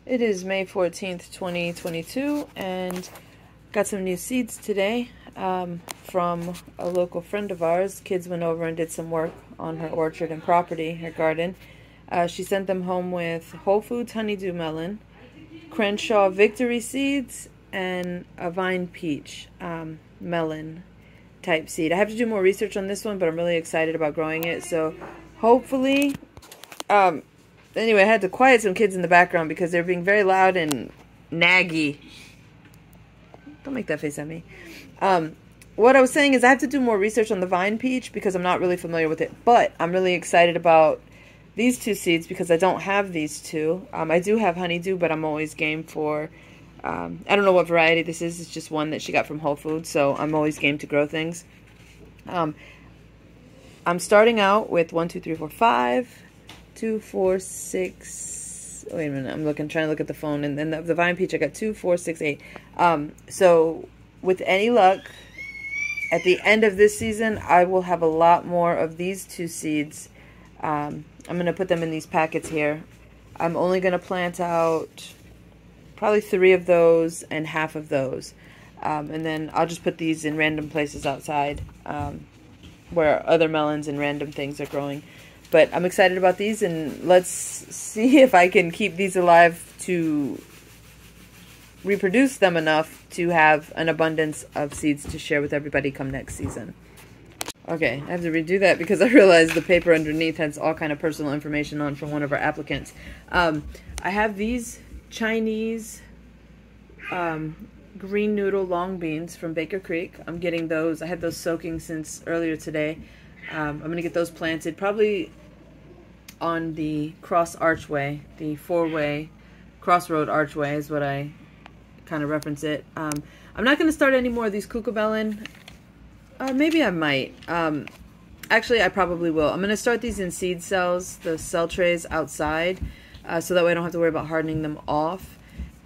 It is May 14th, 2022, and got some new seeds today from a local friend of ours. Kids went over and did some work on her orchard and property, her garden. She sent them home with Whole Foods Honeydew Melon, Crenshaw Victory Seeds, and a Vine Peach melon type seed. I have to do more research on this one, but I'm really excited about growing it. So hopefully... Anyway, I had to quiet some kids in the background because they're being very loud and naggy. Don't make that face at me. What I was saying is I have to do more research on the Vine Peach because I'm not really familiar with it. But I'm really excited about these two seeds because I don't have these two. I do have Honeydew, but I'm always game for... I don't know what variety this is. It's just one that she got from Whole Foods, so I'm always game to grow things. I'm starting out with 1, 2, 3, 4, 5... 2, 4, 6. Wait a minute, trying to look at the phone. And then the Vine Peach, I got 2, 4, 6, 8. So with any luck, at the end of this season, I will have a lot more of these two seeds. I'm going to put them in these packets here. I'm only going to plant out probably 3 of those and half of those. And then I'll just put these in random places outside where other melons and random things are growing. But I'm excited about these, and let's see if I can keep these alive to reproduce them enough to have an abundance of seeds to share with everybody come next season. Okay, I have to redo that because I realized the paper underneath has all kind of personal information on from one of our applicants. I have these Chinese green noodle long beans from Baker Creek. I'm getting those. I had those soaking since earlier today. I'm going to get those planted probably on the cross archway, the 4-way crossroad archway is what I kind of reference it. I'm not going to start any more of these cucamelon. Maybe I might. Actually, I probably will. I'm going to start these in seed cells, the cell trays outside, so that way I don't have to worry about hardening them off.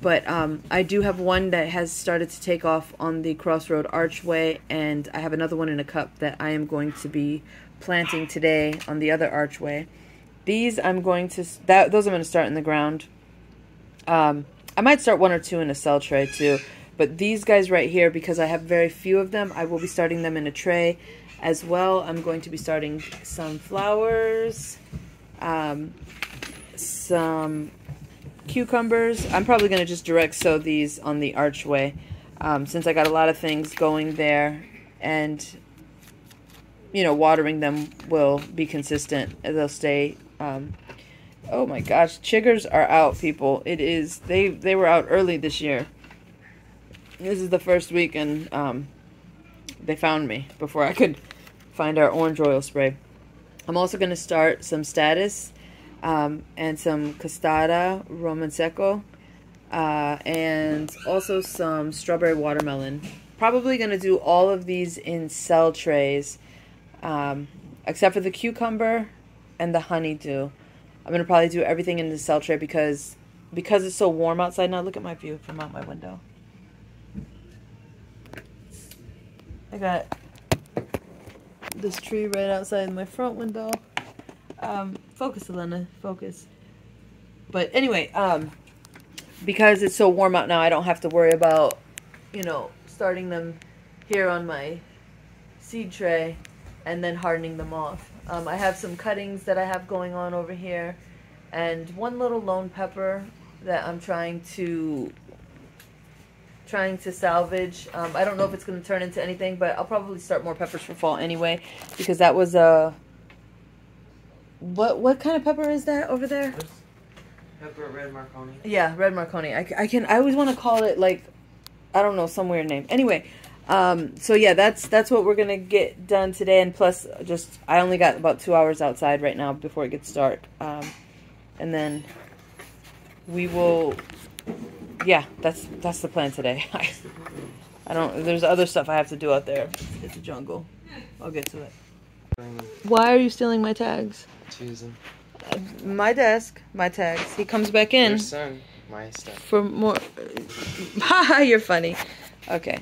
But I do have one that has started to take off on the crossroad archway, and I have another one in a cup that I am going to be planting today on the other archway. These I'm going to, those I'm going to start in the ground. I might start 1 or 2 in a cell tray too, but these guys right here, because I have very few of them, I will be starting them in a tray as well. I'm going to be starting some flowers, some cucumbers. I'm probably going to just direct sow these on the archway since I got a lot of things going there, and you know, watering them will be consistent. They'll stay. Oh my gosh, chiggers are out, people. It is, they were out early this year. This is the first week, and they found me before I could find our orange oil spray. I'm also going to start some status and some costada roman seco, and also some strawberry watermelon. Probably going to do all of these in cell trays, except for the cucumber and the honeydew. I'm going to probably do everything in the cell tray because it's so warm outside now. Look at my view from out my window. I got this tree right outside my front window. Focus, Elena, focus. But anyway, because it's so warm out now, I don't have to worry about, you know, starting them here on my seed tray and then hardening them off. I have some cuttings that I have going on over here, and one little lone pepper that I'm trying to salvage. I don't know if it's going to turn into anything, but I'll probably start more peppers for fall anyway, because that was a... What kind of pepper is that over there? Pepper red Marconi. Yeah, red Marconi. I always want to call it, like, I don't know, some weird name. Anyway, so yeah, that's what we're gonna get done today, and plus, just I only got about 2 hours outside right now before it gets dark, and then we will. Yeah, that's the plan today. I don't. There's other stuff I have to do out there. It's a jungle. I'll get to it. Why are you stealing my tags? Choosing. My desk, my tags. He comes back in. Your son, my stuff. For more. Haha, you're funny. Okay.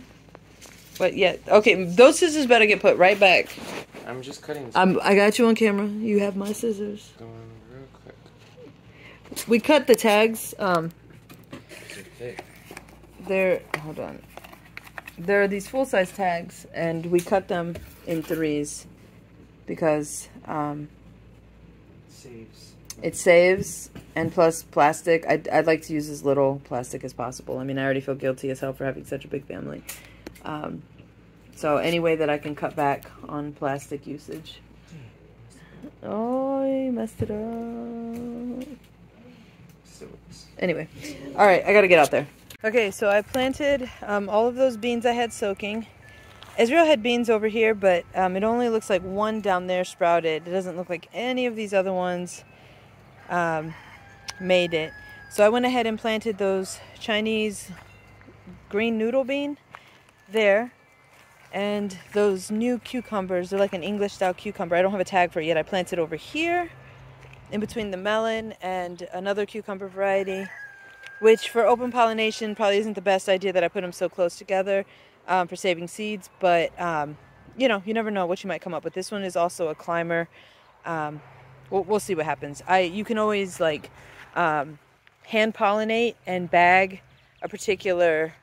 But yeah, okay, those scissors better get put right back. I'm just cutting. I got you on camera. You have my scissors. Going real quick. We cut the tags thick. Hold on. There are these full-size tags, and we cut them in 3s because it saves, and plus plastic. I'd like to use as little plastic as possible. I mean, I already feel guilty as hell for having such a big family. So any way that I can cut back on plastic usage. Oh, you messed it up. Anyway, all right, I gotta get out there. Okay, so I planted all of those beans I had soaking. Israel had beans over here, but it only looks like one down there sprouted. It doesn't look like any of these other ones made it. So I went ahead and planted those Chinese green noodle bean there. And those new cucumbers, they're like an English style cucumber. I don't have a tag for it yet. I planted over here in between the melon and another cucumber variety, which for open pollination probably isn't the best idea that I put them so close together for saving seeds. But, you know, you never know what you might come up with. This one is also a climber. We'll see what happens. You can always like hand pollinate and bag a particular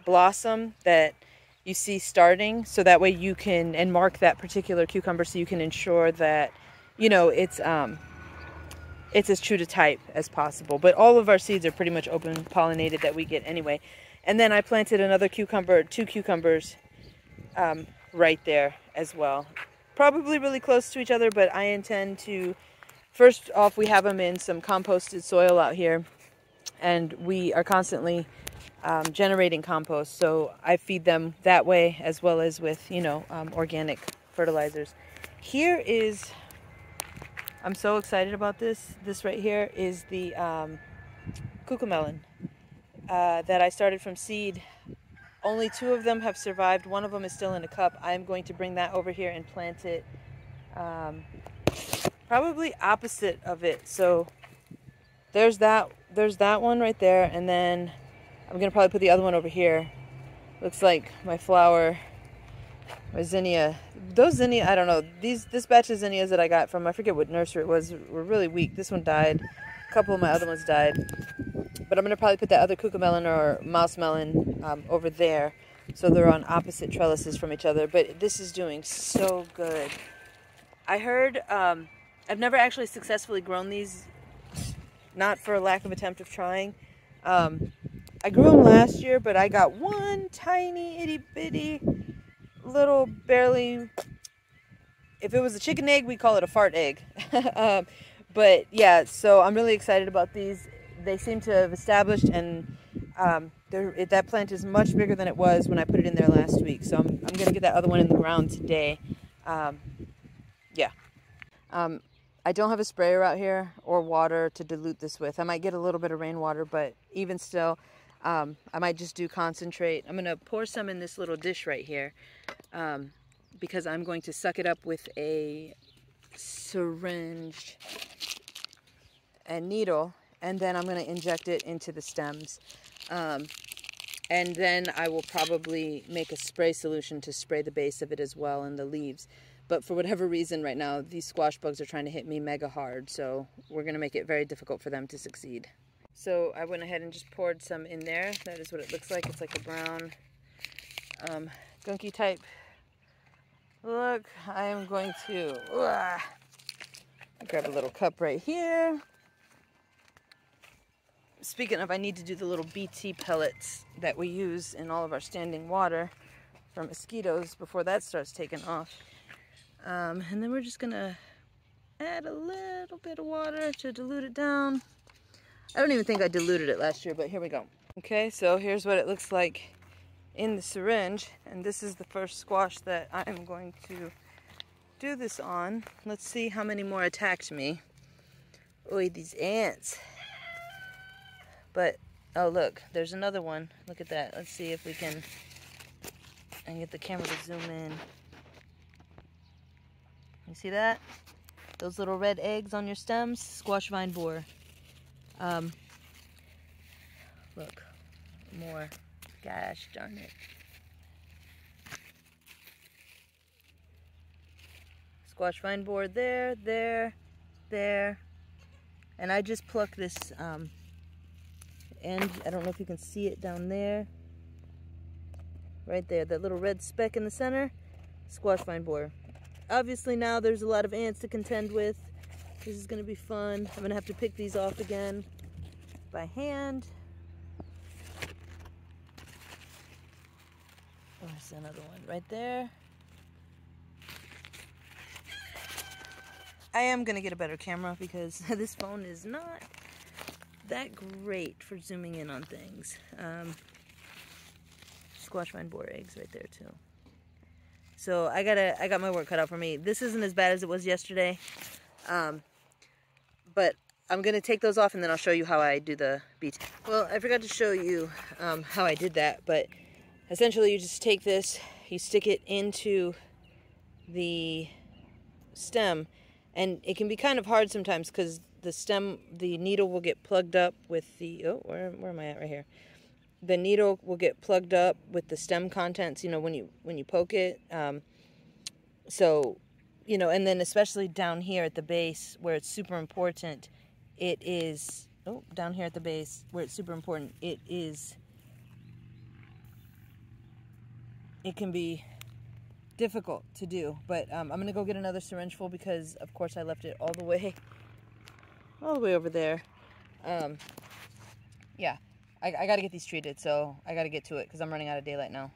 blossom that you see starting, so that way you can, and mark that particular cucumber so you can ensure that, you know, it's as true to type as possible. But all of our seeds are pretty much open pollinated that we get anyway. And then I planted another cucumber, 2 cucumbers right there as well. Probably really close to each other, but I intend to, first off, we have them in some composted soil out here, and we are constantly generating compost, so I feed them that way as well as with, you know, organic fertilizers. Here is, I'm so excited about this. This right here is the cucamelon that I started from seed. Only 2 of them have survived. One of them is still in a cup. I'm going to bring that over here and plant it probably opposite of it. So there's that one right there, and then I'm going to probably put the other one over here. Looks like my flower, my zinnia. Those zinnia, I don't know. This batch of zinnias that I got from, I forget what nursery it was, were really weak. This one died. A couple of my other ones died. But I'm going to probably put that other cucamelon or mouse melon over there. So they're on opposite trellises from each other. But this is doing so good. I heard, I've never actually successfully grown these, not for a lack of attempt of trying. I grew them last year, but I got one tiny itty bitty little barely, if it was a chicken egg, we call it a fart egg. But yeah, so I'm really excited about these. They seem to have established, and that plant is much bigger than it was when I put it in there last week. So I'm going to get that other one in the ground today. Yeah. I don't have a sprayer out here or water to dilute this with. I might get a little bit of rainwater, but even still, I might just do concentrate. I'm going to pour some in this little dish right here because I'm going to suck it up with a syringe and needle, and then I'm going to inject it into the stems. And then I will probably make a spray solution to spray the base of it as well and the leaves. But for whatever reason right now, these squash bugs are trying to hit me mega hard, so we're going to make it very difficult for them to succeed. So I went ahead and just poured some in there. That is what it looks like. It's like a brown, gunky type look. I am going to grab a little cup right here. Speaking of, I need to do the little BT pellets that we use in all of our standing water for mosquitoes before that starts taking off. And then we're just going to add a little bit of water to dilute it down. I don't even think I diluted it last year, but here we go. Okay, so here's what it looks like in the syringe. And this is the first squash that I'm going to do this on. Let's see how many more attacked me. Oy, these ants. But, oh look, there's another one. Look at that. Let's see if we can, I can get the camera to zoom in. You see that? Those little red eggs on your stems? Squash vine borer. Look, more. Gosh darn it. Squash vine borer there, there, there. And I just pluck this end. I don't know if you can see it down there. Right there, that little red speck in the center, squash vine borer. Obviously now there's a lot of ants to contend with. This is going to be fun. I'm going to have to pick these off again by hand. Oh, there's another one right there. I am going to get a better camera because this phone is not that great for zooming in on things. Squash vine borer eggs right there too. So I got my work cut out for me. This isn't as bad as it was yesterday. But I'm going to take those off and then I'll show you how I do the BT. Well, I forgot to show you how I did that, but essentially you just take this, you stick it into the stem, and it can be kind of hard sometimes because the needle will get plugged up with the, oh, where am I at right here? The needle will get plugged up with the stem contents, you know, when you poke it. So, you know, and then especially down here at the base where it's super important, it is, oh, down here at the base where it's super important, it can be difficult to do. But I'm going to go get another syringe full because, of course, I left it all the way over there. Yeah, I got to get these treated, so I got to get to it because I'm running out of daylight now.